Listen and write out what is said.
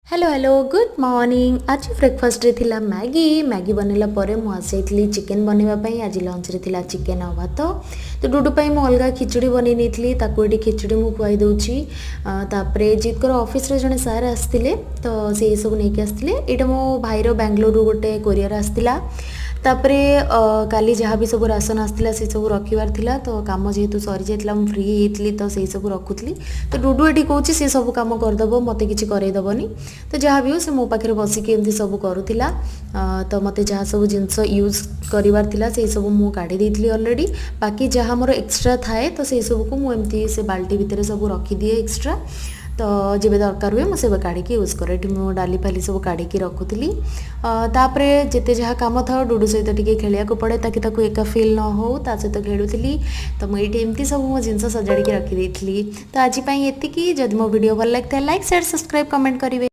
Hello hello good morning. आज breakfast रे थिला मैगी मैगी बनैला परे मु आसैली चिकेन बनैबा पई। आज लंच रे थिला चिकेन आ भात। तो डुडू पई मु अलगा खिचड़ी बनै नेथली, ताको एटी खिचड़ी मु खुआई दउची। तापरे जितकर ऑफिस रे जने सर आस्तिले तो से सब नेकी आस्तिले। एटा मो भाईरो बेंगलुरु गोटे कोरियर आस्तिला। तापरे काली जहाँ भी सब राशन आसला से सब रखिबार थिला, तो काम जेहेतु सरी जाइतला मु फ्री हेतली तो से सब रखुतली। तो डुडू एटी कहूची से सब काम करदबो, मते किछि करै दबनी। तो जहाँ भी हो से मो पाखे बसिक एमती सब करूला। तो मते जहाँ सब जिनस यूज करार थिला से सब मु काढ़ी देइतली ऑलरेडी। बाकी जहाँ मोर एक्स्ट्रा थाए तो से सब को मु एमती से बाल्टी भितर सब रखी दिए एक्स्ट्रा। तो जब दरकार हुए मुझे काढ़ी यूज करे। मु डाली फाली सब काढ़ी रखुली। तापरे जिते जहाँ कम था डुडू सहित टिके खेलिया को पड़े, ताकि ताकू एका फिल न हो ता सहित खेलुली। तो मुझे एमती सब मो जिनस सजाड़ी रखी देइतली। तो आज एतिकी। जदि मो वीडियो भल लगता है लाइक शेयर सब्सक्राइब कमेंट करेंगे।